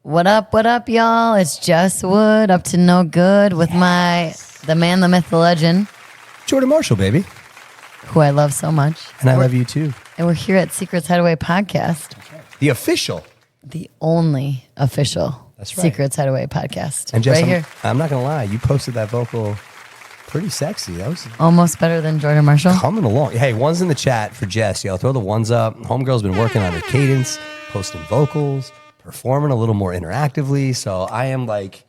What up, y'all? It's Jess Wood, up to no good with the man, the myth, the legend. Jordan Marshall, baby. Who I love so much. And I love you too. And we're here at Secrets Hideaway podcast. The official. The only official That's right. Secrets Hideaway podcast. And Jess, right here. I'm not going to lie. You posted that vocal pretty sexy. That was Almost better than Jordan Marshall. coming along. Hey, one's in the chat for Jess. Yo, throw the ones up. Homegirl's been working on her cadence, posting vocals, performing a little more interactively. So I am like,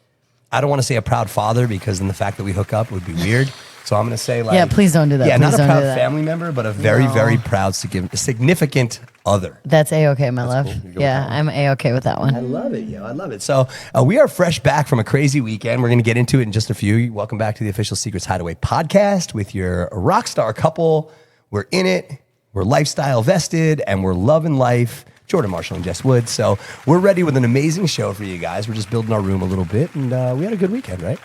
I don't want to say a proud father because then the fact that we hook up would be weird. So I'm going to say like... Yeah, please don't do that. Yeah, Please not a don't proud do that. family member, but a very, very proud significant other. That's A-okay, my love. cool. You go Yeah, with that I'm A-okay with that one. I love it, yo. I love it. So we are fresh back from a crazy weekend. We're going to get into it in just a few. Welcome back to the official Secrets Hideaway podcast with your rock star couple. We're in it. We're lifestyle vested, and we're loving life. Jordan Marshall and Jess Wood. So we're ready with an amazing show for you guys. We're just building our room a little bit, and we had a good weekend, right?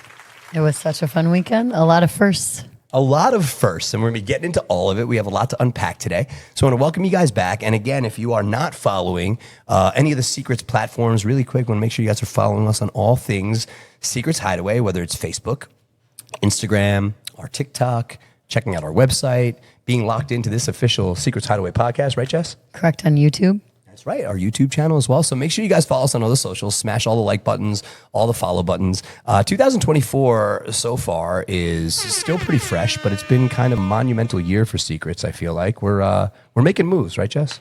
It was such a fun weekend. A lot of firsts. A lot of firsts, and we're going to be getting into all of it. We have a lot to unpack today. So I want to welcome you guys back. And again, if you are not following any of the Secrets platforms, really quick, want to make sure you guys are following us on all things Secrets Hideaway, whether it's Facebook, Instagram, our TikTok, checking out our website, being locked into this official Secrets Hideaway podcast, right, Jess? Correct, on YouTube. That's right, our YouTube channel as well. So make sure you guys follow us on all the socials, smash all the like buttons, all the follow buttons. 2024 so far is still pretty fresh, but it's been kind of a monumental year for Secrets, I feel like. We're making moves, right, Jess?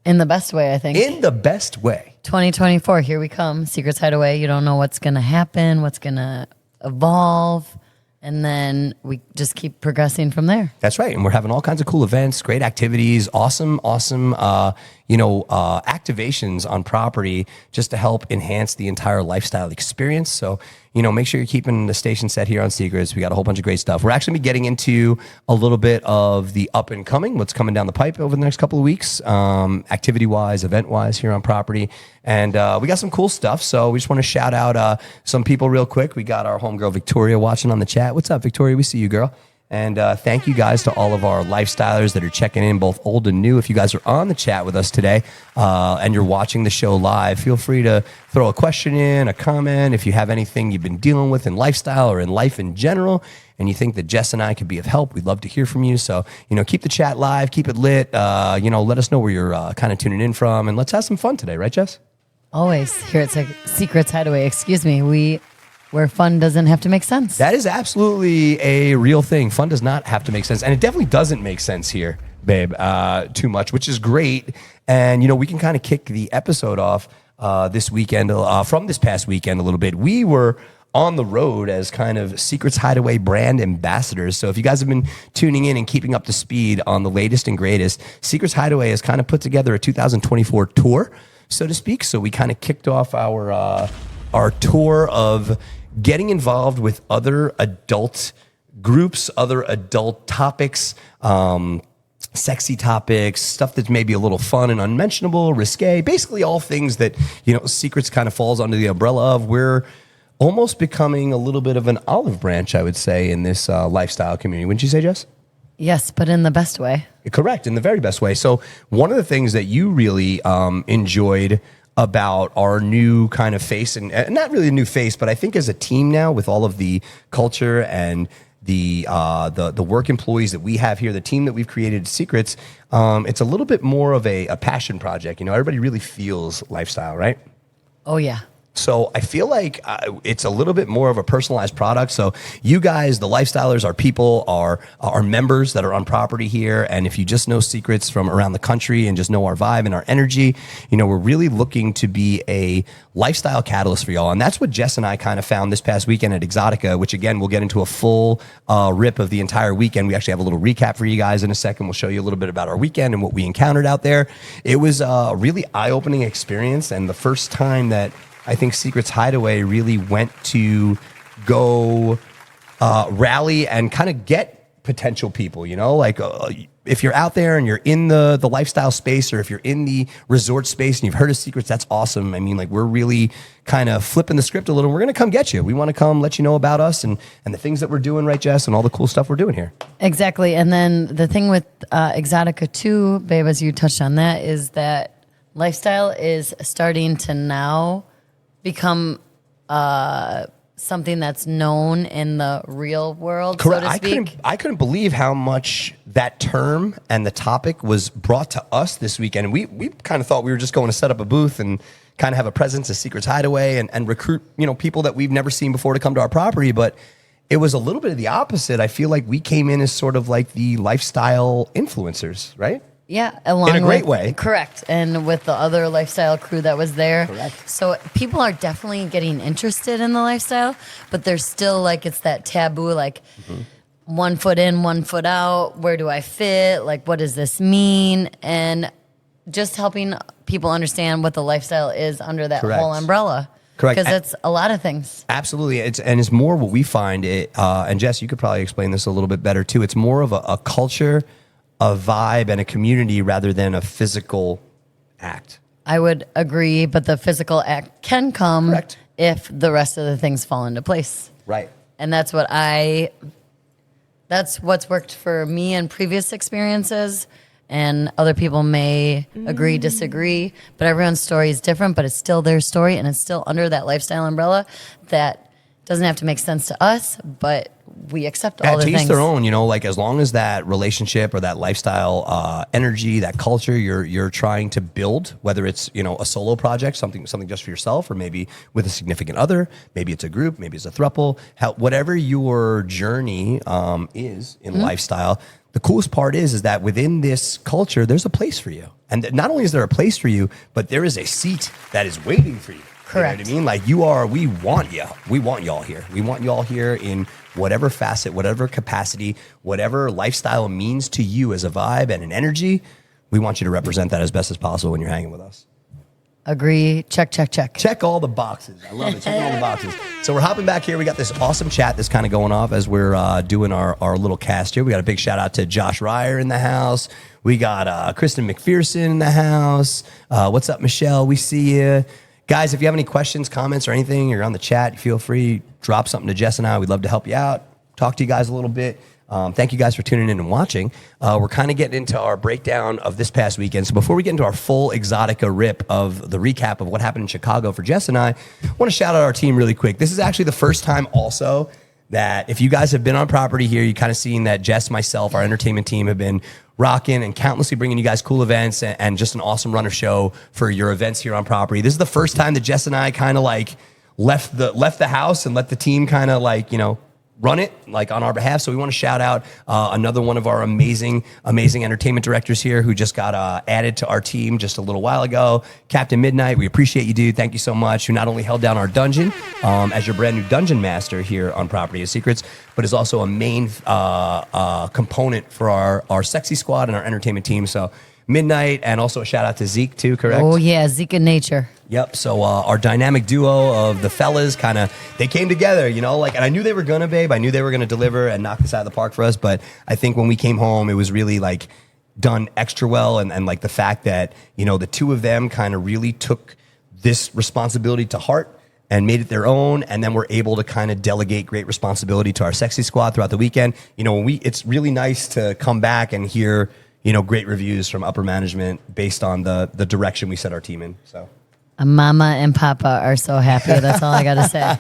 In the best way, I think. In the best way. 2024, here we come. Secrets Hideaway. You don't know what's going to happen, what's going to evolve, and then we just keep progressing from there. That's right, and we're having all kinds of cool events, great activities, awesome activations on property just to help enhance the entire lifestyle experience. So, make sure you're keeping the station set here on Secrets. We got a whole bunch of great stuff. We're actually going to be getting into a little bit of the up and coming, what's coming down the pipe over the next couple of weeks, activity-wise, event-wise here on property. And we got some cool stuff. So we just want to shout out some people real quick. We got our homegirl Victoria watching on the chat. What's up, Victoria? We see you, girl. And thank you guys to all of our lifestylers that are checking in, both old and new. If you guys are on the chat with us today and you're watching the show live, feel free to throw a question in, a comment. If you have anything you've been dealing with in lifestyle or in life in general, and you think that Jess and I could be of help, we'd love to hear from you. So, keep the chat live, keep it lit. Let us know where you're kind of tuning in from, and let's have some fun today, right, Jess? Always here at Secrets Hideaway. Where fun doesn't have to make sense. That is absolutely a real thing. Fun does not have to make sense. And it definitely doesn't make sense here, babe, too much, which is great. And, we can kind of kick the episode off this weekend, from this past weekend a little bit. We were on the road as kind of Secrets Hideaway brand ambassadors. So if you guys have been tuning in and keeping up to speed on the latest and greatest, Secrets Hideaway has kind of put together a 2024 tour, so to speak. So we kind of kicked off our tour of getting involved with other adult groups, other adult topics, sexy topics, stuff that's maybe a little fun and unmentionable, risque, basically all things that, Secrets kind of falls under the umbrella of. We're almost becoming a little bit of an olive branch, I would say, in this lifestyle community. Wouldn't you say, Jess? Yes, but in the best way. Correct, in the very best way. So one of the things that you really enjoyed about our new kind of face, and not really a new face, but I think as a team now with all of the culture and the work employees that we have here, the team that we've created, Secrets, it's a little bit more of a passion project. Everybody really feels lifestyle, right? Oh, yeah. So I feel like it's a little bit more of a personalized product. So you guys, the lifestylers, our people, our members that are on property here. And if you just know Secrets from around the country and just know our vibe and our energy, we're really looking to be a lifestyle catalyst for y'all. And that's what Jess and I kind of found this past weekend at EXXXotica, which again, we'll get into a full rip of the entire weekend. We actually have a little recap for you guys in a second. We'll show you a little bit about our weekend and what we encountered out there. It was a really eye-opening experience, and the first time that I think Secrets Hideaway really went to go rally and kind of get potential people, if you're out there and you're in the lifestyle space, or if you're in the resort space and you've heard of Secrets, that's awesome. I mean, we're really kind of flipping the script a little. We're going to come get you. We want to come let you know about us and the things that we're doing, right, Jess, and all the cool stuff we're doing here. Exactly. And then the thing with EXXXotica too, babe, as you touched on that, is that lifestyle is starting to now become something that's known in the real world, Correct. so to speak. I couldn't believe how much that term and the topic was brought to us this weekend. And we kind of thought we were just going to set up a booth and kind of have a presence at Secrets Hideaway and recruit, people that we've never seen before to come to our property. But it was a little bit of the opposite. I feel like we came in as sort of like the lifestyle influencers, right? Yeah, in a great way. Correct. And with the other lifestyle crew that was there. Correct. So people are definitely getting interested in the lifestyle, but there's still like, it's that taboo, like 1 foot in, 1 foot out. Where do I fit? Like, what does this mean? And just helping people understand what the lifestyle is under that Correct. whole umbrella. Correct. Because it's a lot of things. Absolutely. It's more what we find it, and Jess, you could probably explain this a little bit better too. It's more of a culture, a vibe, and a community rather than a physical act. I would agree, but the physical act can come Correct. if the rest of the things fall into place. Right. And that's what's worked for me in previous experiences. And other people may agree, disagree, but everyone's story is different, but it's still their story and it's still under that lifestyle umbrella that doesn't have to make sense to us, but we accept all the To each things. their own, like as long as that relationship or that lifestyle energy, that culture you're trying to build, whether it's, a solo project, something just for yourself, or maybe with a significant other, maybe it's a group, maybe it's a throuple, whatever your journey is in lifestyle. The coolest part is that within this culture, there's a place for you. And not only is there a place for you, but there is a seat that is waiting for you. Correct. You know what I mean? Like we want you. We want y'all here. We want y'all here in whatever facet, whatever capacity, whatever lifestyle means to you as a vibe and an energy. We want you to represent that as best as possible when you're hanging with us. Agree. Check, check, check. Check all the boxes. I love it. Check all the boxes. So we're hopping back here. We got this awesome chat that's kind of going off as we're doing our little cast here. We got a big shout out to Josh Ryer in the house. We got Kristen McPherson in the house. What's up, Michelle? We see you. Guys, if you have any questions, comments, or anything, you're on the chat, feel free, drop something to Jess and I. We'd love to help you out, talk to you guys a little bit. Thank you guys for tuning in and watching. We're kind of getting into our breakdown of this past weekend. So before we get into our full EXXXotica rip of the recap of what happened in Chicago for Jess and I want to shout out our team really quick. This is actually the first time also that if you guys have been on property here, you kind of seen that Jess, myself, our entertainment team have been rocking and countlessly bringing you guys cool events and just an awesome run of show for your events here on property. This is the first time that Jess and I kind of like left the house and let the team kind of like, run it like on our behalf. So we want to shout out another one of our amazing entertainment directors here who just got added to our team just a little while ago. Captain Midnight, we appreciate you, dude. Thank you so much. Who not only held down our dungeon as your brand new dungeon master here on Property of Secrets, but is also a main component for our sexy squad and our entertainment team. So Midnight, and also a shout out to Zeke too, correct? Oh yeah, Zeke in nature. Yep. So our dynamic duo of the fellas they came together, and I knew they were gonna, babe. I knew they were gonna deliver and knock this out of the park for us. But I think when we came home, it was really like done extra well. And like the fact that, the two of them kind of really took this responsibility to heart and made it their own. And then we're able to kind of delegate great responsibility to our sexy squad throughout the weekend. It's really nice to come back and hear, great reviews from upper management based on the direction we set our team in. So Mama and Papa are so happy. That's all I got to say.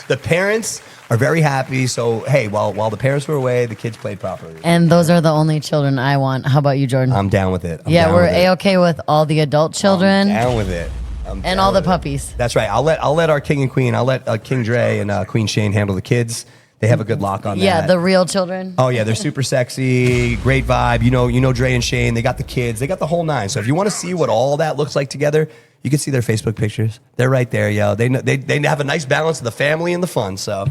The parents are very happy. So, hey, while the parents were away, the kids played properly. And those are the only children I want. How about you, Jordan? I'm down with it. We're A-okay with all the adult children. I'm down with it. And all the puppies. That's right. I'll let our king and queen, I'll let King Dre and Queen Shane handle the kids. They have a good lock on that. Yeah, the real children. Oh yeah, they're super sexy, great vibe. You know Dre and Shane. They got the kids. They got the whole nine. So if you want to see what all that looks like together, you can see their Facebook pictures. They're right there, yo. They have a nice balance of the family and the fun. So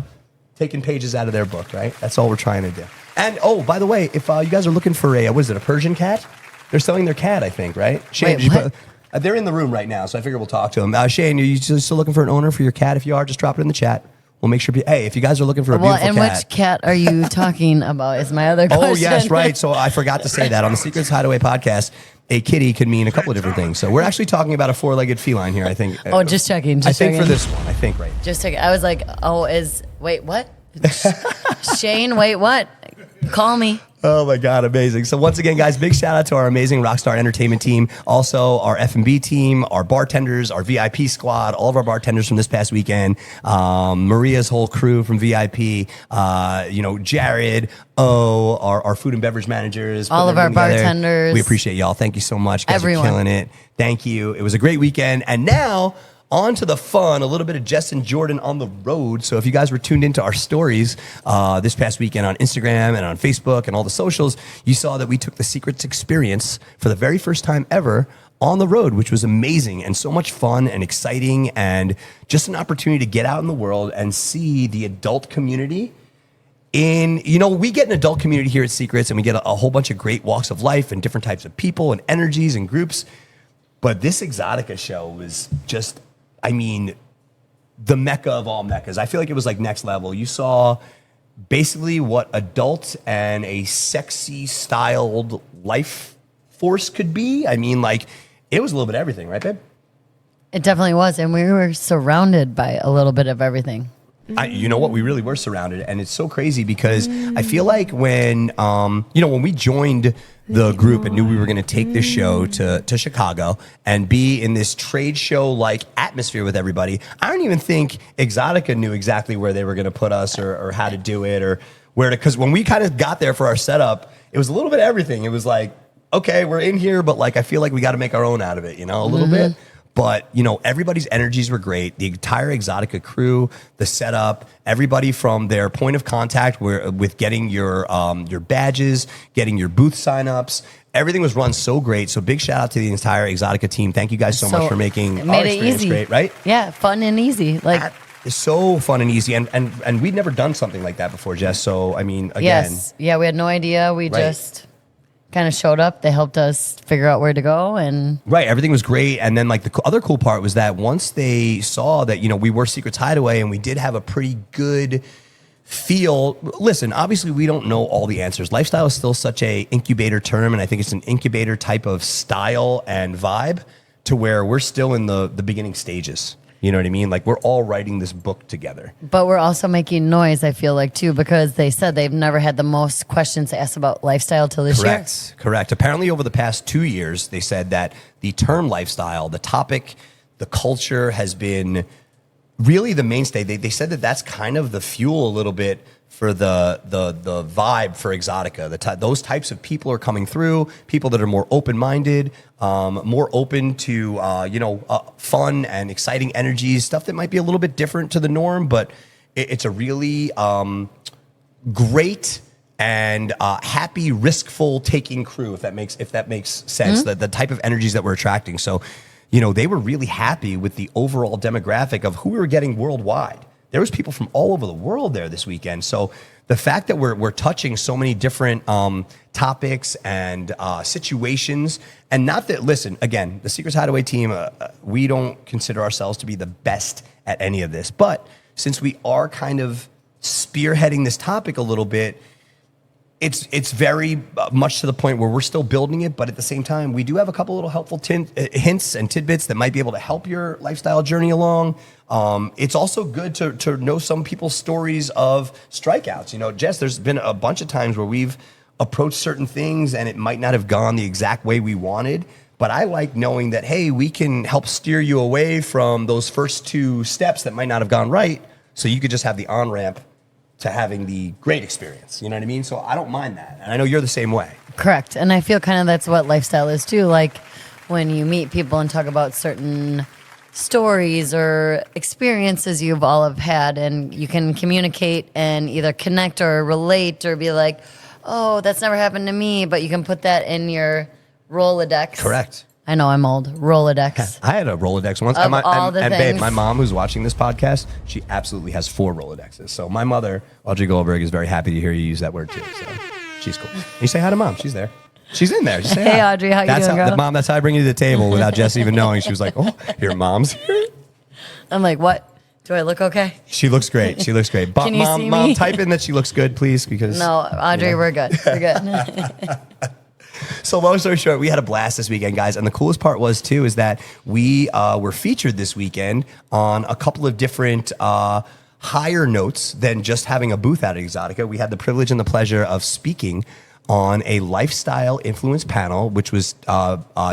taking pages out of their book, right? That's all we're trying to do. And by the way, if you guys are looking for a Persian cat? They're selling their cat, I think, right? Shane, Wait, what? They're in the room right now, so I figure we'll talk to them. Shane, are you still looking for an owner for your cat? If you are, just drop it in the chat. We'll make sure. Hey, if you guys are looking for a beautiful cat. Which cat are you talking about? Is my other question. Oh yes, right. So I forgot to say that on the Secrets Hideaway podcast, a kitty could mean a couple of different things. So we're actually talking about a four-legged feline here. I think. Oh, just checking. I think for this one. I think right. Just checking. I was like, wait, what? Shane, wait, what? call me. Oh my God, amazing. So once again, guys, big shout out to our amazing Rockstar Entertainment team. Also our F&B team, our bartenders, our VIP squad, all of our bartenders from this past weekend, Maria's whole crew from VIP, Jared, our food and beverage managers. All of our bartenders. We appreciate y'all. Thank you so much. Guys Everyone. are killing it. Thank you. It was a great weekend. And now, on to the fun, a little bit of Jess and Jordan on the road. So if you guys were tuned into our stories this past weekend on Instagram and on Facebook and all the socials, you saw that we took the Secrets experience for the very first time ever on the road, which was amazing and so much fun and exciting and just an opportunity to get out in the world and see the adult community. We get an adult community here at Secrets, and we get a whole bunch of great walks of life and different types of people and energies and groups. But this EXXXotica show was just, the mecca of all meccas. I feel like it was like next level. You saw basically what adult and a sexy styled life force could be. It was a little bit of everything, right, babe? It definitely was. And we were surrounded by a little bit of everything. You know what? We really were surrounded. And it's so crazy because I feel like when we joined the group and knew we were going to take this show to Chicago and be in this trade show like atmosphere with everybody, I don't even think EXXXotica knew exactly where they were going to put us or how to do it or where to, because when we kind of got there for our setup, it was a little bit of everything. It was like, okay, we're in here, but I feel like we got to make our own out of it, a little bit. But, everybody's energies were great. The entire EXXXotica crew, the setup, everybody from their point of contact with getting your badges, getting your booth signups, everything was run so great. So big shout out to the entire EXXXotica team. Thank you guys so much for making our experience easy. Great, right? Yeah, fun and easy. It's so fun and easy. And we'd never done something like that before, Jess. So, again. Yes. Yeah, we had no idea. We just kind of showed up. They helped us figure out where to go, and everything was great. And then the other cool part was that once they saw that we were Secrets Hideaway and we did have a pretty good feel. Listen, obviously we don't know all the answers. Lifestyle is still such a incubator term, and I think it's an incubator type of style and vibe to where we're still in the beginning stages. You know what I mean? We're all writing this book together. But we're also making noise, I feel like, too, because they said they've never had the most questions asked about lifestyle till this year. Correct. Apparently, over the past 2 years, they said that the term lifestyle, the topic, the culture has been really the mainstay. They said that that's kind of the fuel a little bit for the vibe for EXXXotica. Those types of people are coming through, people that are more open-minded, more open to fun and exciting energies, stuff that might be a little bit different to the norm, but it's a really great and happy, riskful taking crew, if that makes sense. Mm-hmm. The type of energies that we're attracting. So, they were really happy with the overall demographic of who we were getting worldwide. There was people from all over the world there this weekend. So the fact that we're touching so many different topics and situations, and not that, listen, again, the Secrets Hideaway team, we don't consider ourselves to be the best at any of this. But since we are kind of spearheading this topic a little bit, it's very much to the point where we're still building it, but at the same time, we do have a couple little helpful hints and tidbits that might be able to help your lifestyle journey along. It's also good to know some people's stories of strikeouts. Jess, there's been a bunch of times where we've approached certain things and it might not have gone the exact way we wanted, but I like knowing that, hey, we can help steer you away from those first two steps that might not have gone right, so you could just have the on-ramp to having the great experience. You know what I mean? So I don't mind that. And I know you're the same way. Correct. And I feel kind of that's what lifestyle is too. Like when you meet people and talk about certain stories or experiences you've all have had, and you can communicate and either connect or relate or be like, oh, that's never happened to me, but you can put that in your Rolodex. Correct. I know I'm old. Rolodex. I had a Rolodex once. Of all the and things. Babe, my mom, who's watching this podcast, she absolutely has 4 Rolodexes. So my mother, Audrey Goldberg, is very happy to hear you use that word too. So she's cool. And you say hi to Mom. She's there. She's in there. Just say Hey, hi. Audrey, how you doing, girl? Mom, that's how I bring you to the table without Jess even knowing. She was like, oh, your mom's here? I'm like, what? Do I look okay? She looks great. She looks great. Can you see me? Mom, type in that she looks good, please, because... No, Audrey, we're good. We're good. So long story short, we had a blast this weekend, guys. And the coolest part was, too, is that we were featured this weekend on a couple of different higher notes than just having a booth at Exotica. We had the privilege and the pleasure of speaking on a lifestyle influence panel, which was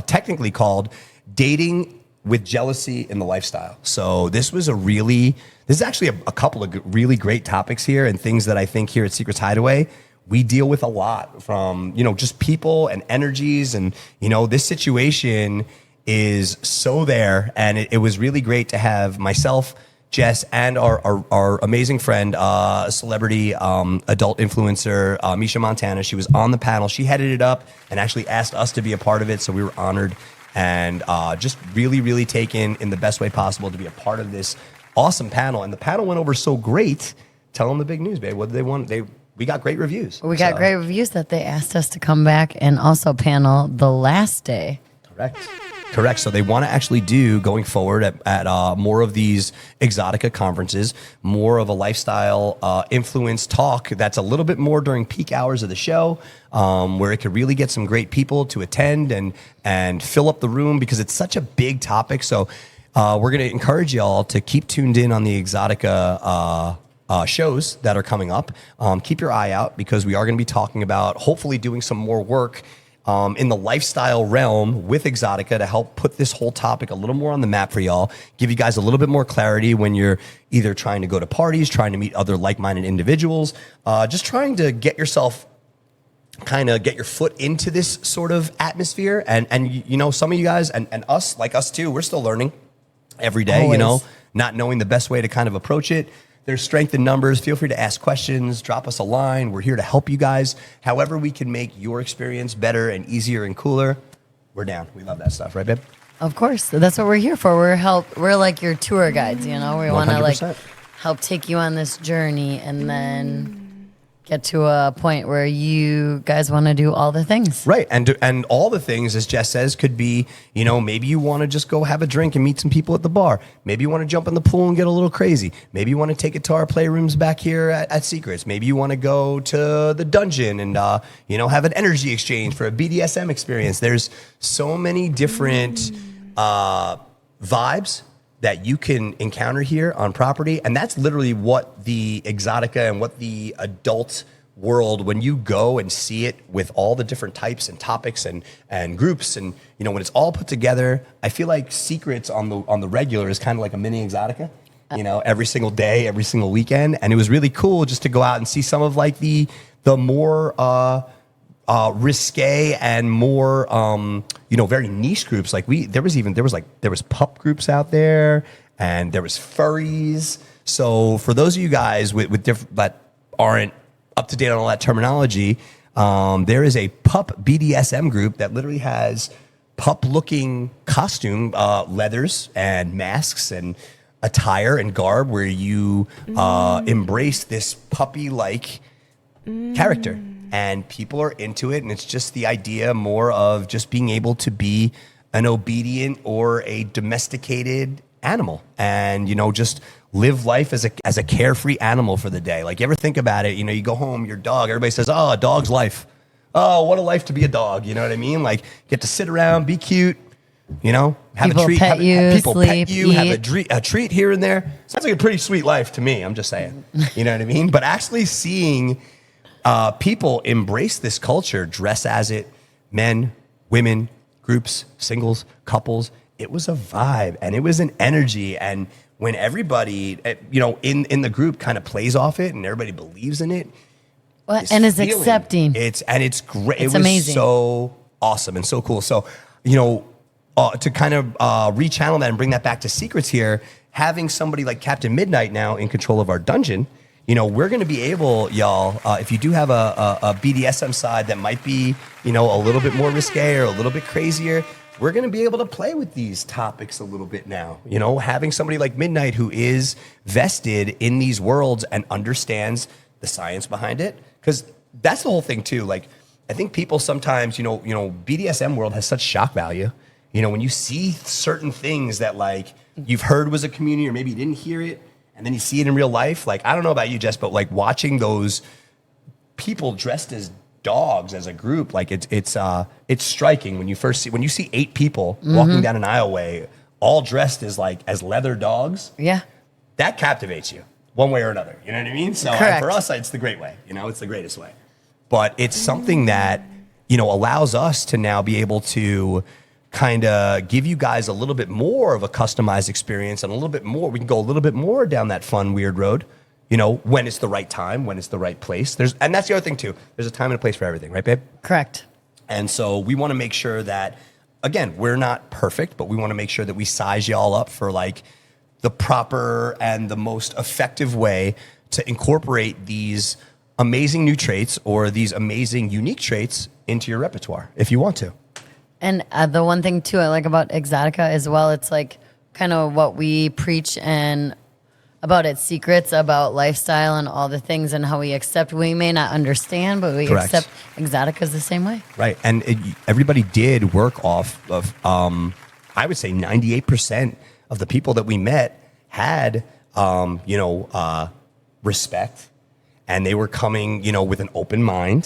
technically called Dating with Jealousy in the Lifestyle. So this is actually a couple of really great topics here, and things that I think here at Secrets Hideaway, we deal with a lot, from, just people and energies. And, this situation is so there. And it was really great to have myself, Jess, and our amazing friend, celebrity adult influencer, Misha Montana. She was on the panel. She headed it up and actually asked us to be a part of it. So we were honored and just really, really taken in the best way possible to be a part of this awesome panel. And the panel went over so great. Tell them the big news, babe. What did they want? We got great reviews. We got great reviews that they asked us to come back and also panel the last day. Correct. So they want to actually do, going forward at more of these Exxxotica conferences, more of a lifestyle influence talk that's a little bit more during peak hours of the show, where it could really get some great people to attend and fill up the room, because it's such a big topic. So we're going to encourage y'all to keep tuned in on the Exxxotica shows that are coming up. Keep your eye out, because we are going to be talking about hopefully doing some more work in the lifestyle realm with Exxxotica to help put this whole topic a little more on the map for y'all, give you guys a little bit more clarity when you're either trying to go to parties, trying to meet other like-minded individuals, just trying to get yourself get your foot into this sort of atmosphere. And some of you guys and us, like us too, we're still learning every day, Always. not knowing the best way to kind of approach it. There's strength in numbers. Feel free to ask questions, drop us a line. We're here to help you guys. However we can make your experience better and easier and cooler, we're down. We love that stuff, right, babe? Of course. That's what we're here for. We're like your tour guides, We want to 100%. help take you on this journey, and then get to a point where you guys want to do all the things. Right. And all the things, as Jess says, could be, maybe you want to just go have a drink and meet some people at the bar. Maybe you want to jump in the pool and get a little crazy. Maybe you want to take it to our playrooms back here at Secrets. Maybe you want to go to the dungeon and, have an energy exchange for a BDSM experience. There's so many different vibes that you can encounter here on property. And that's literally what the Exxxotica and what the adult world, when you go and see it with all the different types and topics and groups, and when it's all put together, I feel like Secrets on the regular is kind of like a mini Exxxotica, every single day, every single weekend. And it was really cool just to go out and see some of like the more risque and more very niche groups. Like there was pup groups out there, and there was furries. So for those of you guys with different that aren't up to date on all that terminology, there is a pup BDSM group that literally has pup looking costume leathers and masks and attire and garb, where you embrace this puppy like character. And people are into it, and it's just the idea more of just being able to be an obedient or a domesticated animal, and just live life as a carefree animal for the day. Like, you ever think about it? You go home, your dog. Everybody says, "Oh, a dog's life. Oh, what a life to be a dog." You know what I mean? Like, get to sit around, be cute. Have People a treat. pet you, people sleep, pet you. eat. Have a treat here and there. Sounds like a pretty sweet life to me. I'm just saying. You know what I mean? But actually seeing people embrace this culture, dress as it, men, women, groups, singles, couples. It was a vibe, and it was an energy. And when everybody, in the group kind of plays off it, and everybody believes in it, and is accepting. It's great. It's it was amazing. So awesome and so cool. So, to kind of rechannel that and bring that back to Secrets here, having somebody like Captain Midnight now in control of our dungeon, we're going to be able, y'all, if you do have a BDSM side that might be, a little bit more risque or a little bit crazier, we're going to be able to play with these topics a little bit now. Having somebody like Midnight who is vested in these worlds and understands the science behind it. Because that's the whole thing too. Like, I think people sometimes, BDSM world has such shock value. When you see certain things that like you've heard was a community, or maybe you didn't hear it, and then you see it in real life. Like, I don't know about you, Jess, but like watching those people dressed as dogs as a group, like it's striking when you see 8 people walking down an aisleway, all dressed as leather dogs. Yeah. That captivates you. one way or another. You know what I mean? So Correct. for us, it's the great way. You know, it's the greatest way. But it's something that, allows us to now be able to kind of give you guys a little bit more of a customized experience and a little bit more. We can go a little bit more down that fun, weird road, when it's the right time, when it's the right place. And that's the other thing too. There's a time and a place for everything, right, babe? Correct. And so we want to make sure that, again, we're not perfect, but we want to make sure that we size y'all up for like the proper and the most effective way to incorporate these amazing new traits or these amazing unique traits into your repertoire if you want to. And the one thing too I like about EXXXotica as well, it's like kind of what we preach and about its secrets, about lifestyle and all the things and how we accept. We may not understand, but we Correct. accept EXXXotica the same way. Right. And everybody did work off of, I would say 98% of the people that we met had, respect, and they were coming, with an open mind,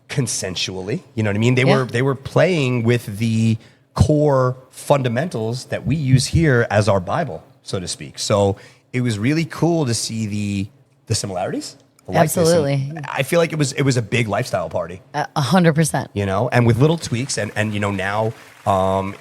consensually. You know what I mean? They were playing with the core fundamentals that we use here as our Bible, so to speak. So it was really cool to see the similarities. Absolutely. I feel like it was a big lifestyle party. 100%. And with little tweaks and now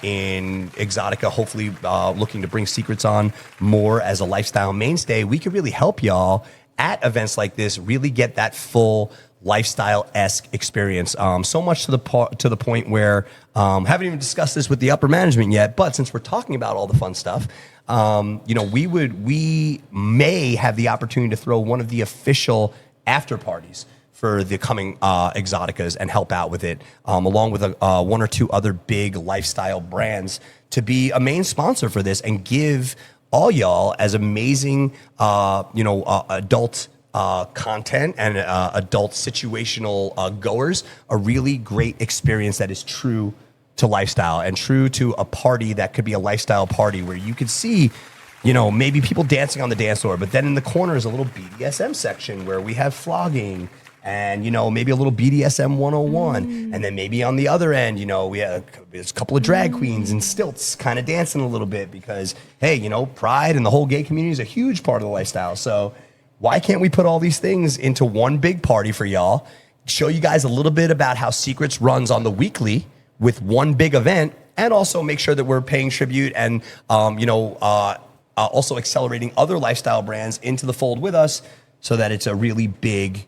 in EXXXotica, hopefully looking to bring Secrets on more as a lifestyle mainstay, we could really help y'all at events like this really get that full lifestyle-esque experience. So much to the point where haven't even discussed this with the upper management yet, but since we're talking about all the fun stuff, we may have the opportunity to throw one of the official after parties for the coming EXXXoticas and help out with it, along with one or two other big lifestyle brands to be a main sponsor for this and give all y'all as amazing, adult content and adult situational goers a really great experience that is true to lifestyle and true to a party that could be a lifestyle party where you could see, maybe people dancing on the dance floor, but then in the corner is a little BDSM section where we have flogging and, maybe a little BDSM 101. And then maybe on the other end, we have a couple of drag queens and stilts kind of dancing a little bit because, hey, pride and the whole gay community is a huge part of the lifestyle. So why can't we put all these things into one big party for y'all, show you guys a little bit about how Secrets runs on the weekly with one big event, and also make sure that we're paying tribute and, also accelerating other lifestyle brands into the fold with us so that it's a really big,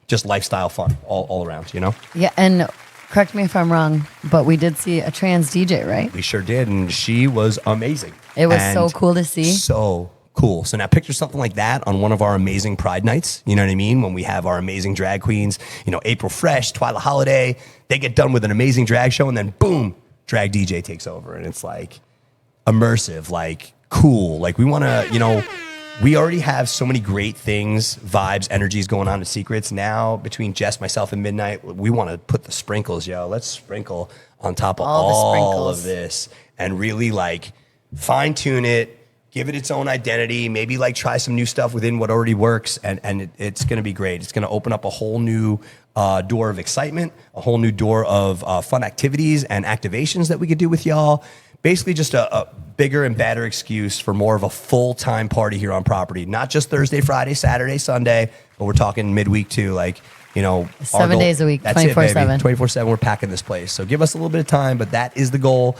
just lifestyle fun all around, Yeah, and correct me if I'm wrong, but we did see a trans DJ, right? We sure did, and she was amazing. It was And so cool to see. So cool. So now picture something like that on one of our amazing Pride nights. You know what I mean? When we have our amazing drag queens, April Fresh, Twyla Holiday, they get done with an amazing drag show and then boom, drag DJ takes over. And it's like immersive, like cool. Like we want to, we already have so many great things, vibes, energies going on in Secrets. Now between Jess, myself, and Midnight, we want to put the sprinkles, yo. Let's sprinkle on top of all of this and really like fine tune it. Give it its own identity, maybe like try some new stuff within what already works, and it's going to be great. It's going to open up a whole new door of excitement, a whole new door of fun activities and activations that we could do with y'all. Basically just a bigger and better excuse for more of a full-time party here on property. Not just Thursday, Friday, Saturday, Sunday, but we're talking midweek too, like, 7 days a week, 24/7. 24/7, we're packing this place. So give us a little bit of time, but that is the goal.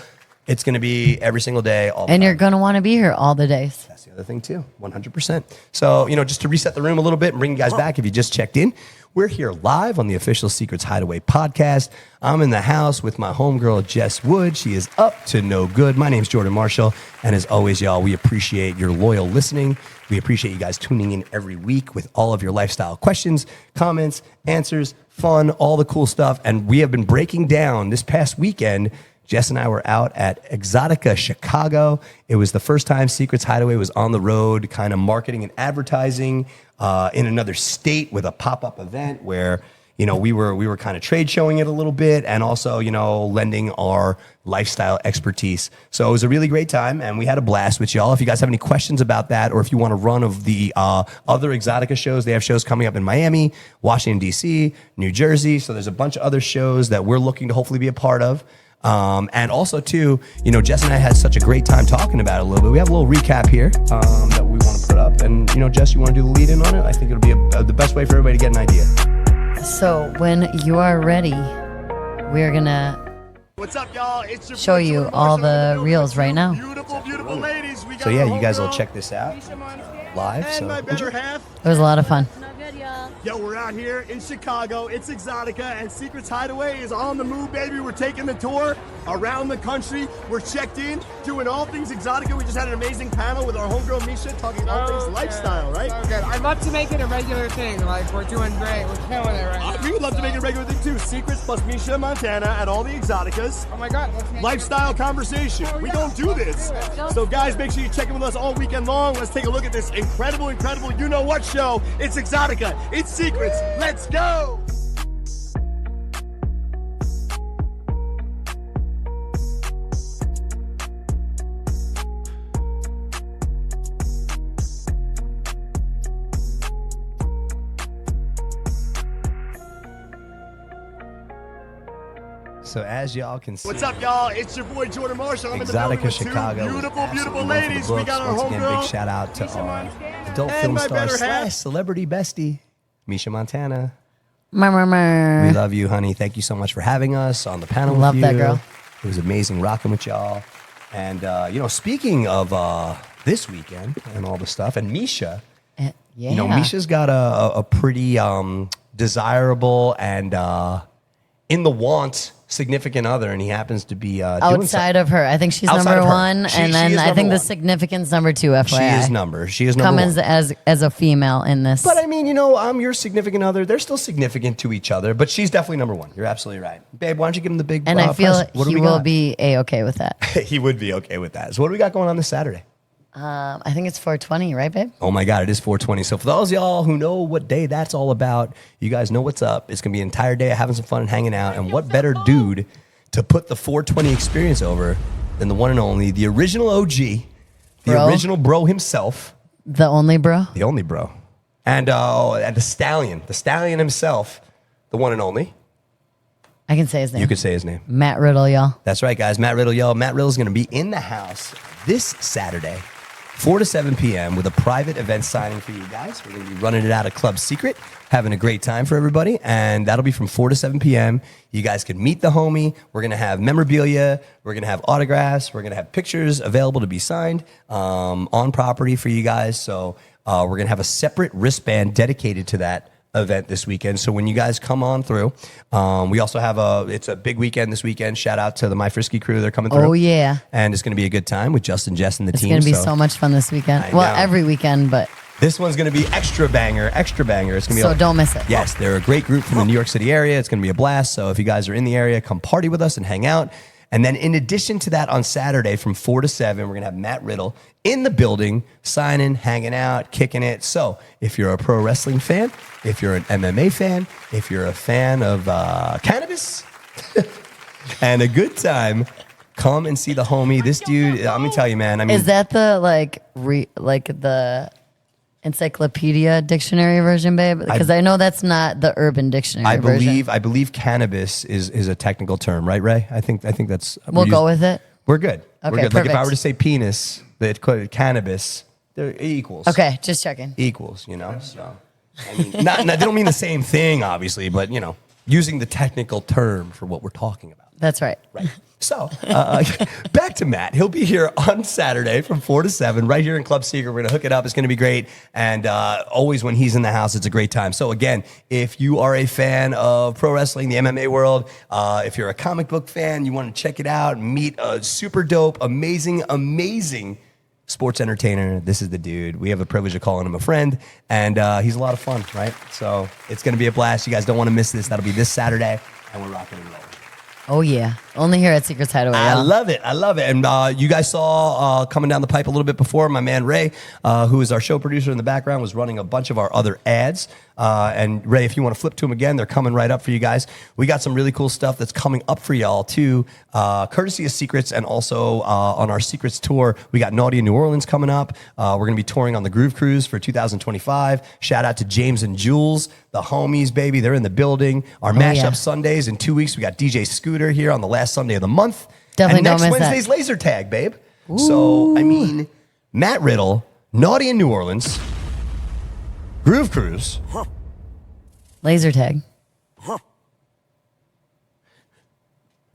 It's going to be every single day, all the And time. you're going to want to be here all the days. That's the other thing too, 100%. So, just to reset the room a little bit and bring you guys back, if you just checked in, we're here live on the official Secrets Hideaway podcast. I'm in the house with my homegirl, Jess Wood. She is up to no good. My name's Jordan Marshall. And as always, y'all, we appreciate your loyal listening. We appreciate you guys tuning in every week with all of your lifestyle questions, comments, answers, fun, all the cool stuff. And we have been breaking down this past weekend. Jess and I were out at EXXXotica Chicago. It was the first time Secrets Hideaway was on the road, kind of marketing and advertising in another state with a pop-up event where, we were kind of trade showing it a little bit and also, lending our lifestyle expertise. So it was a really great time and we had a blast with y'all. If you guys have any questions about that or if you want a run of the other EXXXotica shows, they have shows coming up in Miami, Washington, D.C., New Jersey. So there's a bunch of other shows that we're looking to hopefully be a part of. And also too, Jess and I had such a great time talking about it a little bit. We have a little recap here that we want to put up, and you know, Jess, you want to do the lead in on it? I think it'll be the best way for everybody to get an idea. So when you are ready, we're gonna What's up, y'all? It's your show boy, you Jordan all Marshall. the reels right now. Beautiful ladies. We got So yeah, our you guys will homegirl check this out live. and So my better half. It was a lot of fun. Yo, we're out here in Chicago. It's EXXXotica, and Secrets Hideaway is on the move, baby. We're taking the tour around the country. We're checked in, doing all things Exotica. We just had an amazing panel with our homegirl Misha talking all things lifestyle, right? So good. I'd love to make it a regular thing. Like, we're doing great. We're killing it right now. We would love to make it a regular thing too. Secrets plus Misha Montana at all the Exoticas. Oh my God. Let's make Lifestyle conversation. We gonna do this. So guys, make sure you check in with us all weekend long. Let's take a look at this incredible you know what show. It's Exotica. It's Secrets. Let's go. So as y'all can see, What's up, y'all? It's your boy Jordan Marshall. I'm in the building EXXXotica with two Chicago. is beautiful absolutely known for the ladies. We books. got our Once again, homegirl. big shout out to our adult And film my star better half. / celebrity bestie, Misha Montana. Murmur. We love you, honey. Thank you so much for having us on the panel. Love with that you. girl. It was amazing rocking with y'all. And you know, speaking of this weekend and all the stuff, and Misha, Yeah. you know, Misha's got a pretty desirable and in the want significant other, and he happens to be doing outside of her. I think she's Outside number of her. one, She and then is I number think the one. significance number two. FYI, She is number Coming one. as a female in this. But I mean, you know, I'm your significant other. They're still significant to each other, but she's definitely number one. You're absolutely right. Babe, why don't you give him the big and I feel press? What do he we will got? be okay with that. He would be okay with that. So what do we got going on this Saturday? I think it's 420, right, babe? Oh my God, it is 420. So for those of y'all who know what day that's all about, you guys know what's up. It's going to be an entire day of having some fun and hanging out. And what better dude to put the 420 experience over than the one and only, the original OG, the Bro. original bro himself, The only bro. the only bro. And the stallion himself, the one and only. I can say his name. You could say his name. Matt Riddle, y'all. That's right, guys. Matt Riddle, yo. Matt Riddle is going to be in the house this Saturday, 4 to 7 p.m. with a private event signing for you guys. We're going to be running it out of Club Secret, having a great time for everybody, and that'll be from 4 to 7 p.m. You guys can meet the homie. We're going to have memorabilia. We're going to have autographs. We're going to have pictures available to be signed on property for you guys. So we're going to have a separate wristband dedicated to that event this weekend. So when you guys come on through, we also have it's a big weekend this weekend. Shout out to the My Frisky crew. They're coming through. Oh, yeah. And it's going to be a good time with Justin, Jess, and the It's team. going to be so much fun this weekend. I Well, know. every weekend, but This one's going to be extra banger. It's going to be so don't miss it. Yes, they're a great group from the New York City area. It's going to be a blast. So if you guys are in the area, come party with us and hang out. And then in addition to that, on Saturday from 4 to 7, we're going to have Matt Riddle in the building, signing, hanging out, kicking it. So if you're a pro wrestling fan, if you're an MMA fan, if you're a fan of cannabis and a good time, come and see the homie. This dude, let me tell you, man. I mean, Is that the like the encyclopedia dictionary version, babe? Because I know that's not the Urban Dictionary version. I believe cannabis is a technical term, right, Ray? I think that's. We'll go with it. We're good. We're Okay, good. Like if I perfect. were to say penis, that cannabis, they're equals. Okay, just checking. Equals, you know. So I mean, not they don't mean the same thing, obviously, but you know, using the technical term for what we're talking about. That's right. Right. So, back to Matt. He'll be here on Saturday from 4 to 7, right here in Club Secret. We're going to hook it up. It's going to be great. And always when he's in the house, it's a great time. So, again, if you are a fan of pro wrestling, the MMA world, if you're a comic book fan, you want to check it out, meet a super dope, amazing sports entertainer, this is the dude. We have the privilege of calling him a friend, and he's a lot of fun, right? So, it's going to be a blast. You guys don't want to miss this. That'll be this Saturday, and we're rocking and rolling. Oh yeah, only here at Secrets Hideaway. I y'all. love it. And you guys saw coming down the pipe a little bit before, my man Ray, who is our show producer in the background, was running a bunch of our other ads. And Ray, if you want to flip to them again, they're coming right up for you guys. We got some really cool stuff that's coming up for y'all too, courtesy of Secrets, and also on our Secrets tour. We got Naughty in New Orleans coming up. We're going to be touring on the Groove Cruise for 2025. Shout out to James and Jules, the homies, baby. They're in the building. Our mashup yeah. Sundays in 2 weeks. We got DJ Scooter here on the last Sunday of the month. Definitely and don't next miss that. Wednesday's laser tag, babe. So, I mean, Matt Riddle, Naughty in New Orleans, Groove Cruise. Laser tag.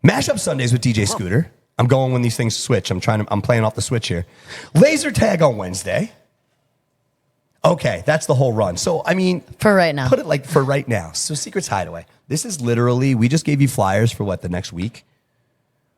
Mashup Sundays with DJ Scooter. I'm going when these things switch. I'm playing off the switch here. Laser tag on Wednesday. Okay, that's the whole run. So, I mean, For right now. put it like for right now. So, Secrets Hideaway. This is literally, we just gave you flyers for what, the next week?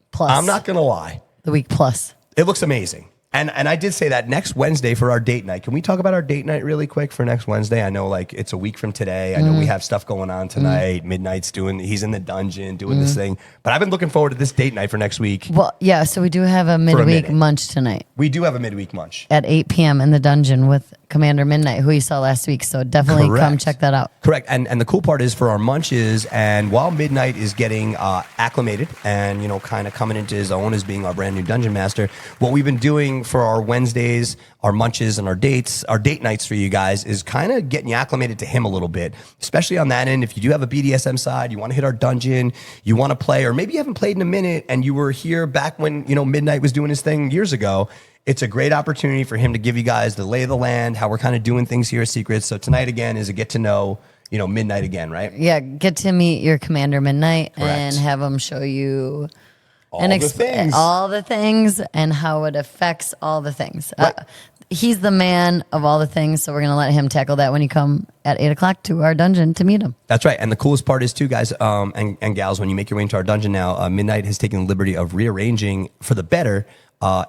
Plus. I'm not going to lie. The week plus. It looks amazing. And I did say that next Wednesday for our date night. Can we talk about our date night really quick for next Wednesday? I know like it's a week from today. I know we have stuff going on tonight. Midnight's he's in the dungeon doing this thing. But I've been looking forward to this date night for next week. Well, yeah, so we do have a midweek minute. munch tonight We do have a midweek munch. at 8 p.m. in the dungeon with Commander Midnight, who you saw last week. So definitely come Correct. check that out. Correct. And the cool part is for our munches, and while Midnight is getting acclimated and, you know, kind of coming into his own as being our brand new dungeon master, what we've been doing for our Wednesdays, our munches, and our date nights for you guys is kind of getting you acclimated to him a little bit, especially on that end. If you do have a BDSM side, you want to hit our dungeon, you want to play, or maybe you haven't played in a minute and you were here back when, you know, Midnight was doing his thing years ago. It's a great opportunity for him to give you guys the lay of the land, how we're kind of doing things here at Secrets. So tonight again is a get to know, you know, Midnight again, right? Yeah, get to meet your Commander Midnight Correct. and have him show you All the things. all the things and how it affects all the things. Right. He's the man of all the things, so we're going to let him tackle that when you come at 8 o'clock to our dungeon to meet him. That's right. And the coolest part is too, guys and gals, when you make your way into our dungeon now, Midnight has taken the liberty of rearranging for the better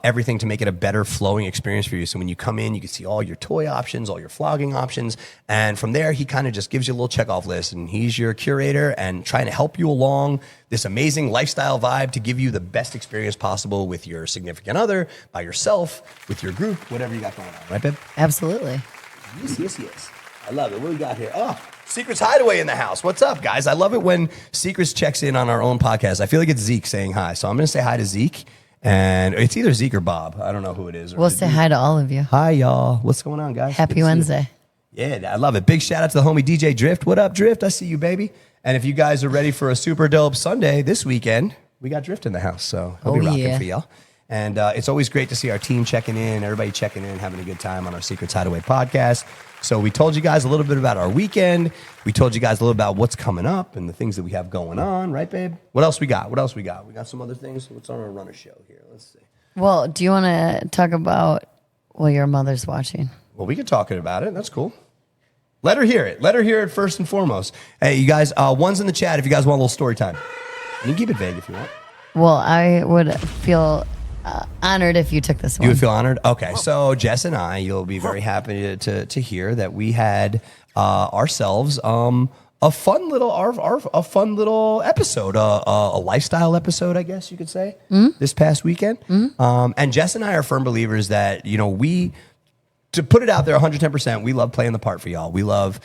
everything to make it a better flowing experience for you. So when you come in, you can see all your toy options, all your flogging options. And from there, he kind of just gives you a little checkoff list. And he's your curator and trying to help you along this amazing lifestyle vibe to give you the best experience possible with your significant other, by yourself, with your group, whatever you got going on. Right, babe? Absolutely. Yes. I love it. What do we got here? Oh, Secrets Hideaway in the house. What's up, guys? I love it when Secrets checks in on our own podcast. I feel like it's Zeke saying hi. So I'm going to say hi to Zeke. And it's either Zeke or Bob. I don't know who it is. We'll say hi to all of you. Hi, y'all. What's going on, guys? Good Happy to see you. Wednesday. Yeah, I love it. Big shout out to the homie DJ Drift. What up, Drift? I see you, baby. And if you guys are ready for a super dope Sunday this weekend, we got Drift in the house. So he'll be rocking for y'all. And it's always great to see our team checking in, everybody checking in, having a good time on our Secrets Hideaway podcast. So we told you guys a little bit about our weekend. We told you guys a little about what's coming up and the things that we have going on. Right, babe? What else we got? We got some other things. What's on our runner show here? Let's see. Well, do you want to talk about what your mother's watching? Well, we can talk about it. That's cool. Let her hear it. Let her hear it first and foremost. Hey, you guys, one's in the chat if you guys want a little story time. You can keep it vague if you want. Well, I would feel honored if you took this one. You would feel honored? Okay. So Jess and I, you'll be very happy to hear that we had ourselves a fun little episode, a lifestyle episode, I guess you could say, this past weekend. And Jess and I are firm believers that, you know, to put it out there 110%, we love playing the part for y'all. We love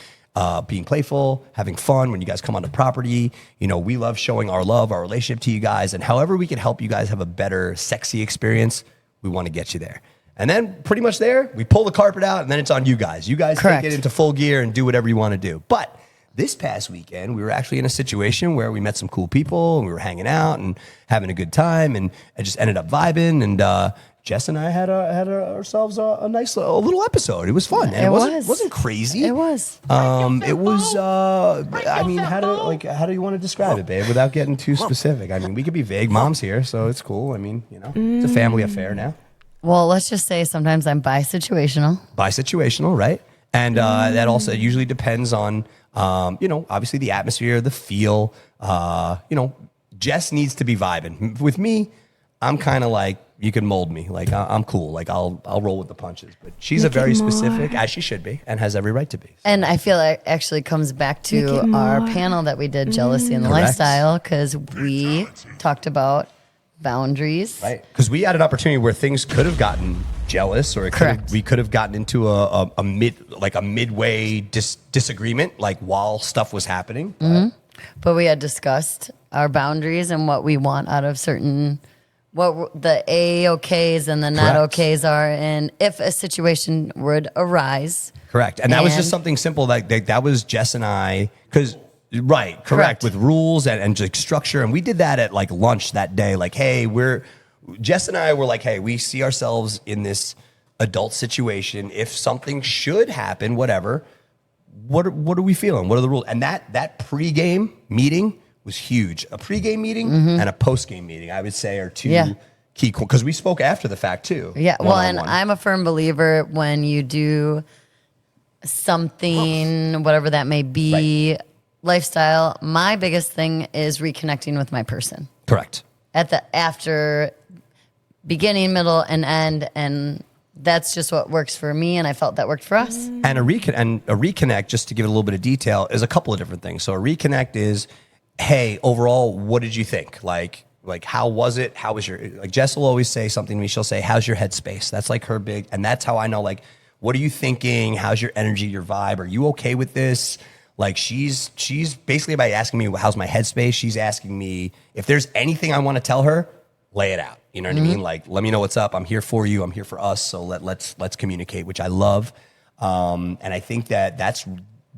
being playful, having fun when you guys come onto property. You know, we love showing our love, our relationship to you guys, and however we can help you guys have a better, sexy experience, we want to get you there. And then pretty much there, we pull the carpet out, and then it's on you guys. You guys Correct. take it into full gear and do whatever you want to do. But this past weekend, we were actually in a situation where we met some cool people, and we were hanging out and having a good time, and I just ended up vibing. And Jess and I had ourselves a nice little episode. It was fun. And it wasn't crazy. It was. It was. I mean, how do you want to describe it, babe, without getting too specific? I mean, we could be vague. Mom's here, so it's cool. I mean, you know, it's a family affair now. Well, let's just say sometimes I'm bisituational. Bisituational, right? And that also usually depends on, you know, obviously the atmosphere, the feel. You know, Jess needs to be vibing. With me, I'm kind of like, you can mold me. Like, I'm cool. Like, I'll roll with the punches. But she's a very specific, as she should be, and has every right to be. And I feel it actually comes back to our panel that we did, Jealousy and the Correct. Lifestyle, because we talked about boundaries. Right. Because we had an opportunity where things could have gotten jealous, or we could have gotten into a midway disagreement, like while stuff was happening. But we had discussed our boundaries and what we want out of certain, what the A-OKs and the not Correct. OKs are, and if a situation would arise. Correct. And that was just something simple. That was Jess and I, because correct, with rules and just structure. And we did that at like lunch that day. Like, hey, Jess and I were like, hey, we see ourselves in this adult situation. If something should happen, whatever, what are we feeling? What are the rules? And that pregame meeting was huge. A pregame meeting and a postgame meeting, I would say, are two key, because we spoke after the fact too. Yeah, well, and I'm a firm believer when you do something, whatever that may be, lifestyle, my biggest thing is reconnecting with my person. Correct. After beginning, middle, and end, and that's just what works for me, and I felt that worked for us. And a reconnect, just to give it a little bit of detail, is a couple of different things. So a reconnect is, hey, overall, what did you think? Like how was it? How was like Jess will always say something to me. She'll say, how's your headspace? That's like her big, and that's how I know, like, what are you thinking? How's your energy, your vibe? Are you okay with this? Like she's basically, by asking me how's my headspace, she's asking me if there's anything I want to tell her, lay it out. You know what I mean? Like, let me know what's up. I'm here for you. I'm here for us. So let's communicate, which I love. And I think that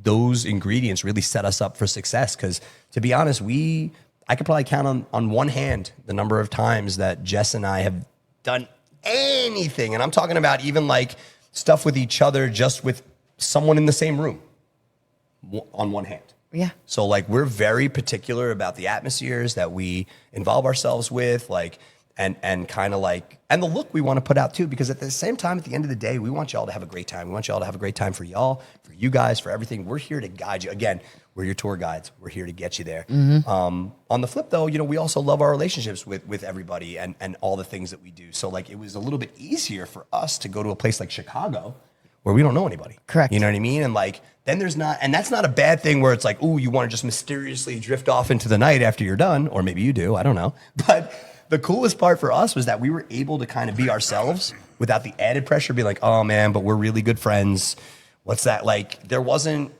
those ingredients really set us up for success. Because to be honest, I could probably count on one hand the number of times that Jess and I have done anything. And I'm talking about even like stuff with each other, just with someone in the same room on one hand. Yeah. So like, we're very particular about the atmospheres that we involve ourselves with, like, and kind of like, and the look we want to put out too, because at the same time, at the end of the day, we want y'all to have a great time. We want y'all to have a great time for y'all, for you guys, for everything. We're here to guide you. Again, we're your tour guides. We're here to get you there. On the flip though, we also love our relationships with everybody and all the things that we do. So like, it was a little bit easier for us to go to a place like Chicago where we don't know anybody. Correct. You know what I mean? And like, then there's not, and that's not a bad thing where it's like, ooh, you want to just mysteriously drift off into the night after you're done, or maybe you do, I don't know. But the coolest part for us was that we were able to kind of be ourselves without the added pressure, be like, oh man, but we're really good friends. What's that? Like, there wasn't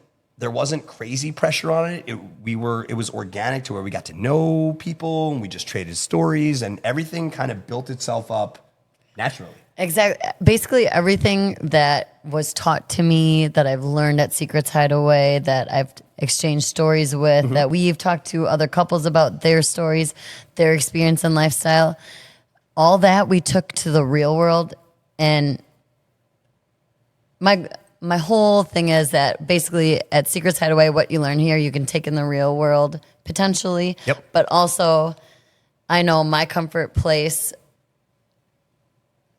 crazy pressure on it. It was organic to where we got to know people and we just traded stories and everything kind of built itself up naturally. Exactly. Basically, everything that was taught to me, that I've learned at Secrets Hideaway, that I've exchanged stories with, that we've talked to other couples about their stories, their experience and lifestyle, all that we took to the real world. And my whole thing is that basically at Secrets Hideaway, what you learn here, you can take in the real world potentially. Yep. But also, I know my comfort place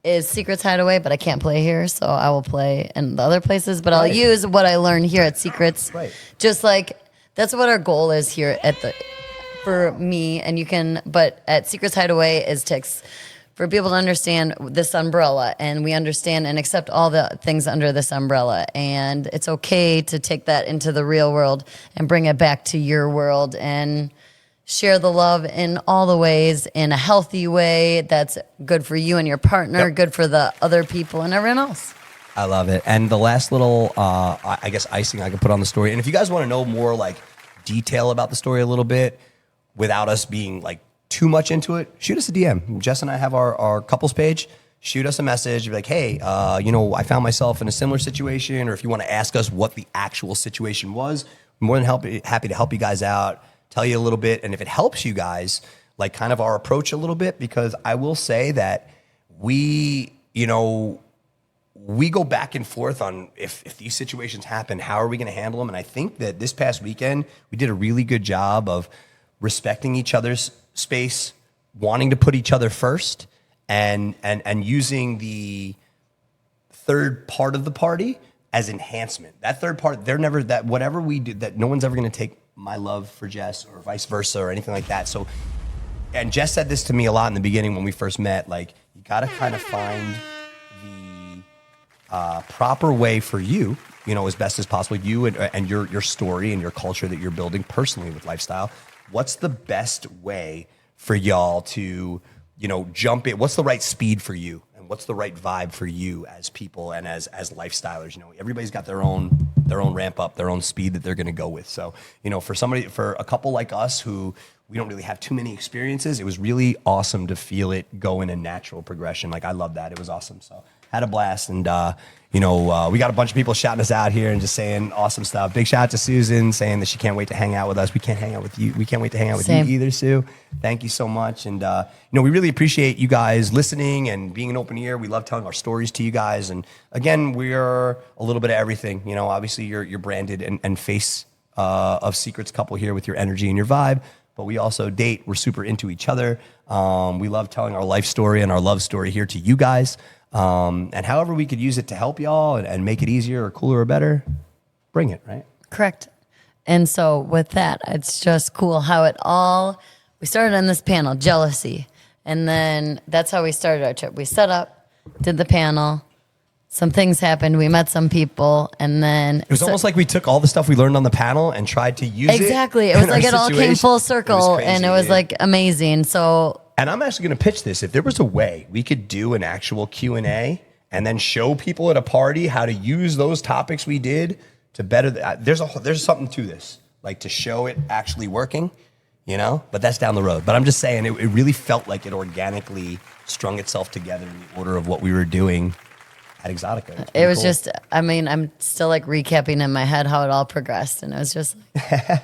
is Secrets Hideaway, but I can't play here, so I will play in the other places. But I'll use what I learned here at Secrets. Right. Just like that's what our goal is here for me. And you can, but at Secrets Hideaway is for people to understand this umbrella, and we understand and accept all the things under this umbrella. And it's okay to take that into the real world and bring it back to your world and share the love in all the ways, in a healthy way that's good for you and your partner, good for the other people and everyone else. I love it. And the last little, I guess, icing I could put on the story. And if you guys want to know more like detail about the story a little bit without us being like too much into it, shoot us a DM. Jess and I have our couples page. Shoot us a message. Be like, hey, I found myself in a similar situation. Or if you want to ask us what the actual situation was, we're more than happy to help you guys out, tell you a little bit. And if it helps you guys, like kind of our approach a little bit, because I will say that we go back and forth on if these situations happen, how are we going to handle them? And I think that this past weekend, we did a really good job of respecting each other's space, wanting to put each other first, and using the third part of the party as enhancement. That third part, whatever we do, that no one's ever going to take my love for Jess or vice versa or anything like that. So, and Jess said this to me a lot in the beginning when we first met, like, you got to kind of find the proper way for you, as best as possible, you and your story and your culture that you're building personally with lifestyle. What's the best way for y'all to, jump in? What's the right speed for you? And what's the right vibe for you as people and as lifestylers? Everybody's got their own ramp up, their own speed that they're going to go with. So, for a couple like us who we don't really have too many experiences, it was really awesome to feel it go in a natural progression. Like, I love that. It was awesome. So had a blast. And, we got a bunch of people shouting us out here and just saying awesome stuff. Big shout out to Susan saying that she can't wait to hang out with us. We can't hang out with you. We can't wait to hang out with you either, Sue. Thank you so much. And, we really appreciate you guys listening and being an open ear. We love telling our stories to you guys. And again, we're a little bit of everything. Obviously you're branded and face of Secrets couple here with your energy and your vibe. But we also date. We're super into each other. We love telling our life story and our love story here to you guys. And however we could use it to help y'all and make it easier or cooler or better, bring it, right? Correct. And so with that, it's just cool how we started on this panel, jealousy. And then that's how we started our trip. We set up, did the panel. Some things happened. We met some people, and then it was almost like we took all the stuff we learned on the panel and tried to use it. Exactly. It was like it all came full circle, and it was like amazing. So, and I'm actually going to pitch this. If there was a way we could do an actual Q&A and then show people at a party how to use those topics we did to better, there's something to this, like to show it actually working, But that's down the road. But I'm just saying, it really felt like it organically strung itself together in the order of what we were doing at EXXXotica. It was cool. I'm still like recapping in my head how it all progressed, and it was just like,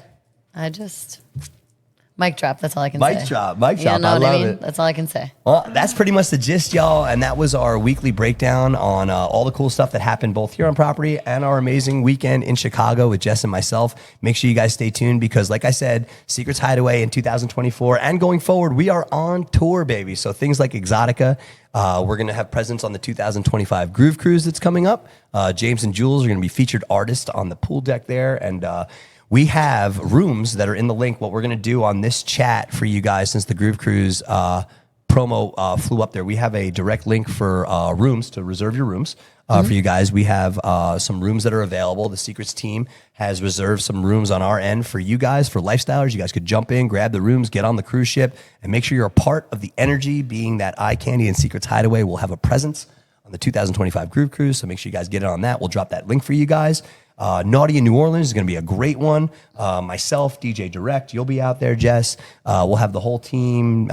mic drop. That's all I can say. Mic drop. I love it. That's all I can say. Well, that's pretty much the gist, y'all. And that was our weekly breakdown on all the cool stuff that happened both here on property and our amazing weekend in Chicago with Jess and myself. Make sure you guys stay tuned because, like I said, Secrets Hideaway in 2024 and going forward, we are on tour, baby. So things like EXXXotica. We're going to have presence on the 2025 Groove Cruise that's coming up. James and Jules are going to be featured artists on the pool deck there. And we have rooms that are in the link. What we're going to do on this chat for you guys, since the Groove Cruise promo flew up there, we have a direct link for rooms to reserve your rooms for you guys. We have some rooms that are available. The Secrets team has reserved some rooms on our end for you guys, for lifestylers. You guys could jump in, grab the rooms, get on the cruise ship, and make sure you're a part of the energy, being that Eye Candy and Secrets Hideaway will have a presence on the 2025 Groove Cruise. So make sure you guys get in on that. We'll drop that link for you guys. Naughty in New Orleans is going to be a great one. Myself, DJ Direct, you'll be out there, Jess. We'll have the whole team,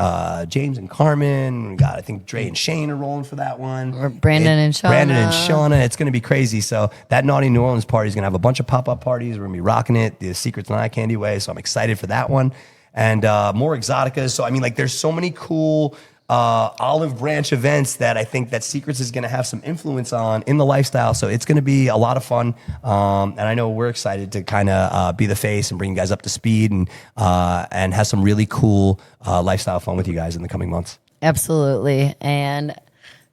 James and Carmen. We got, I think, Dre and Shane are rolling for that one. Or Brandon and Shauna. It's going to be crazy. So that Naughty New Orleans party is going to have a bunch of pop-up parties. We're going to be rocking it the Secrets and Eye Candy way. So I'm excited for that one. And more EXXXoticas. So, there's so many cool olive branch events that I think that Secrets is going to have some influence on in the lifestyle. So it's going to be a lot of fun. And I know we're excited to kind of be the face and bring you guys up to speed and have some really cool lifestyle fun with you guys in the coming months. Absolutely. And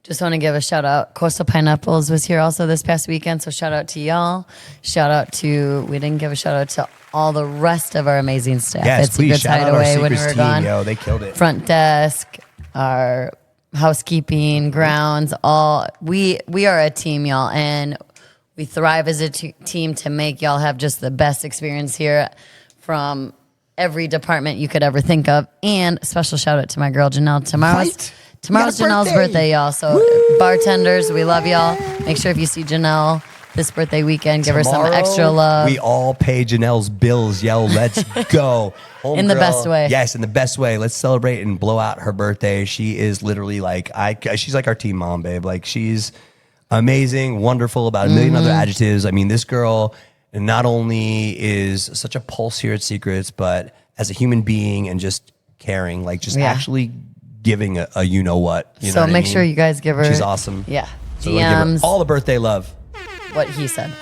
just want to give a shout out. Coastal Pineapples was here also this past weekend. So shout out to y'all. We didn't give a shout out to all the rest of our amazing staff. Yes, please shout out our Secrets team. Gone. Yo, they killed it. Front desk, our housekeeping, grounds, we are a team, y'all, and we thrive as a team to make y'all have just the best experience here from every department you could ever think of. And special shout out to my girl Janelle. Tomorrow's Janelle's birthday, y'all. So bartenders, we love y'all. Make sure if you see Janelle this birthday weekend, give her some extra love. We all pay Janelle's bills, yo. Let's go. In the best way. Yes, in the best way. Let's celebrate and blow out her birthday. She is literally she's like our team mom, babe. Like, she's amazing, wonderful, about a million other adjectives. This girl not only is such a pulse here at Secrets, but as a human being and just caring, actually giving a you know what. So make sure you guys give her. She's awesome. Yeah. So DMs. All the birthday love. What he said.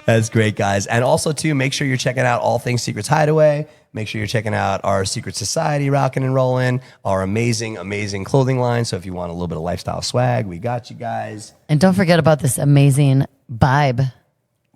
That's great, guys. And also, too, make sure you're checking out all things Secrets Hideaway. Make sure you're checking out our Secret Society rocking and rolling, our amazing, amazing clothing line. So if you want a little bit of lifestyle swag, we got you guys. And don't forget about this amazing Vibe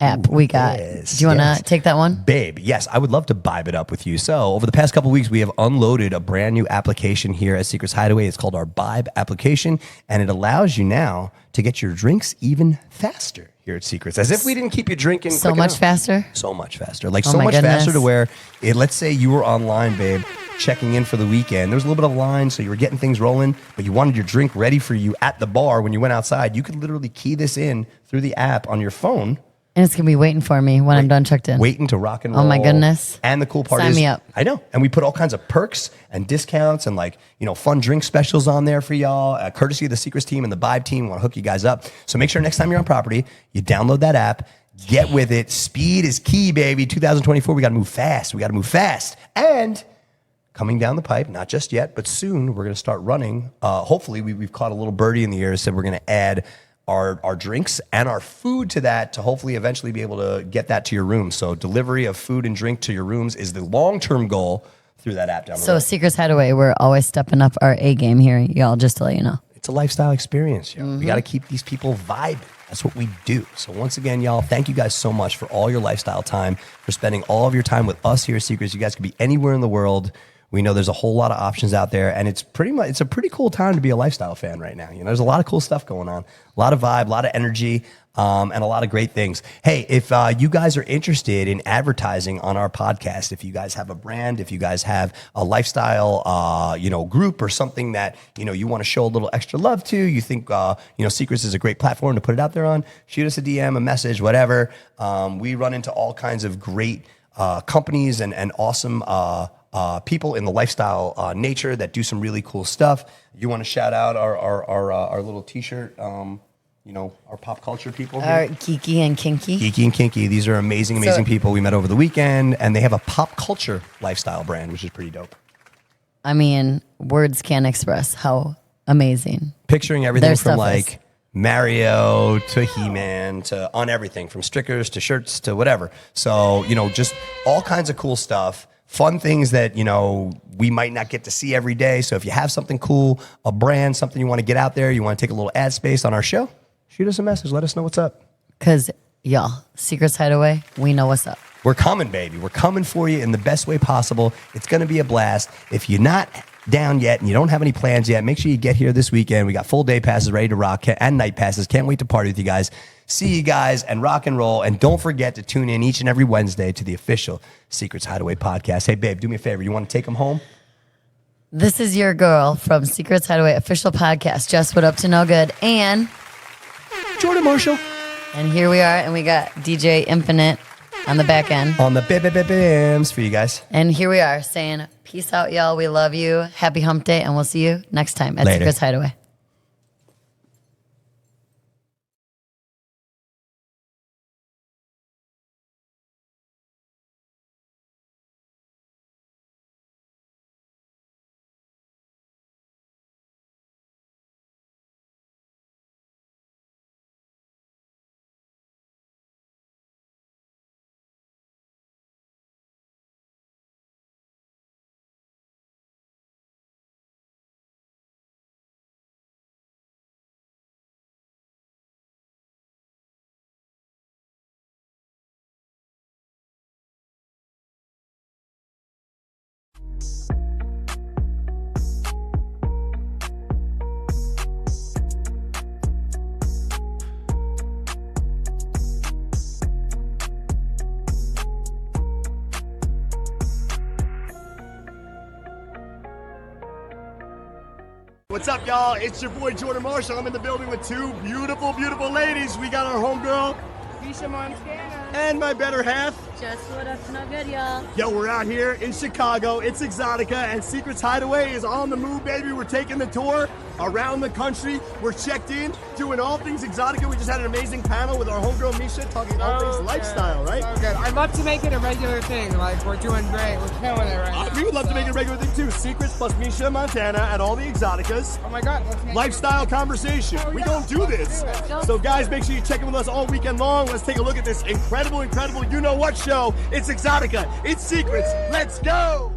app we got. Yes, do you want to take that one? Babe, yes, I would love to vibe it up with you. So over the past couple of weeks, we have unloaded a brand new application here at Secrets Hideaway. It's called our Vibe application, and it allows you now to get your drinks even faster here at Secrets. As if we didn't keep you drinking so much faster? So much faster. Like, so much faster to where, let's say you were online, babe, checking in for the weekend. There was a little bit of line, so you were getting things rolling, but you wanted your drink ready for you at the bar when you went outside. You could literally key this in through the app on your phone, And it's going to be waiting for me when I'm done checked in. Waiting to rock and roll. Oh, my goodness. And the cool part Sign is, me up. I know. And we put all kinds of perks and discounts and fun drink specials on there for y'all, courtesy of the Secrets team and the Vibe team. Want to hook you guys up. So make sure next time you're on property, you download that app, get with it. Speed is key, baby. 2024, we got to move fast. And coming down the pipe, not just yet, but soon, we're going to start running. Hopefully, we've caught a little birdie in the ear, said we're going to add our drinks and our food to that to hopefully eventually be able to get that to your room. So delivery of food and drink to your rooms is the long-term goal through that app down the road. So Secrets Hideaway, we're always stepping up our A game here, y'all, just to let you know. It's a lifestyle experience, yo. We got to keep these people vibing. That's what we do. So once again, y'all, thank you guys so much for all your lifestyle time, for spending all of your time with us here at Secrets. You guys could be anywhere in the world. We know there's a whole lot of options out there, and it's a pretty cool time to be a lifestyle fan right now. There's a lot of cool stuff going on, a lot of vibe, a lot of energy, and a lot of great things. Hey, if you guys are interested in advertising on our podcast, if you guys have a brand, if you guys have a lifestyle, group or something that, you want to show a little extra love to, you think, Secrets is a great platform to put it out there on, shoot us a DM, a message, whatever. We run into all kinds of great companies and awesome people in the lifestyle nature that do some really cool stuff. You want to shout out our little t-shirt, our pop culture people here? Geeky and Kinky. Geeky and Kinky. These are amazing people we met over the weekend, and they have a pop culture lifestyle brand, which is pretty dope. I mean, words can't express how amazing. Picturing everything Their from stuff is. Mario to He-Man to on everything, from stickers to shirts to whatever. So, just all kinds of cool stuff. Fun things that, we might not get to see every day. So if you have something cool, a brand, something you want to get out there, you want to take a little ad space on our show, shoot us a message. Let us know what's up. Because, y'all, Secrets Hideaway, we know what's up. We're coming, baby. We're coming for you in the best way possible. It's going to be a blast. If you're not down yet and you don't have any plans yet, make sure you get here this weekend. We got full day passes ready to rock and night passes. Can't wait to party with you guys. See you guys and rock and roll. And don't forget to tune in each and every Wednesday to the official Secrets Hideaway podcast. Hey, babe, do me a favor. You want to take them home? This is your girl from Secrets Hideaway official podcast, Just What Up to No Good. And Jordan Marshall. And here we are, and we got DJ Infinite on the back end. On the bims for you guys. And here we are saying, peace out, y'all. We love you. Happy hump day, and we'll see you next time at Later. Secrets Hideaway. What's up, y'all? It's your boy Jordan Marshall. I'm in the building with two beautiful, beautiful ladies. We got our homegirl Misha Montana. and my better half. Just what up to no good, y'all. Yo, we're out here in Chicago. It's EXXXotica, and Secrets Hideaway is on the move, baby. We're taking the tour around the country. We're checked in, doing all things Exotica. We just had an amazing panel with our homegirl Misha talking all things lifestyle, right? So good. I'd love to make it a regular thing. Like, we're doing great. We're killing it right now. We would love to make it a regular thing too. Secrets plus Misha Montana at all the Exoticas. Oh my God. Let's make Lifestyle conversation. We gonna do this. So guys, make sure you check in with us all weekend long. Let's take a look at this incredible, you know what show. It's EXXXotica. It's Secrets. Let's go.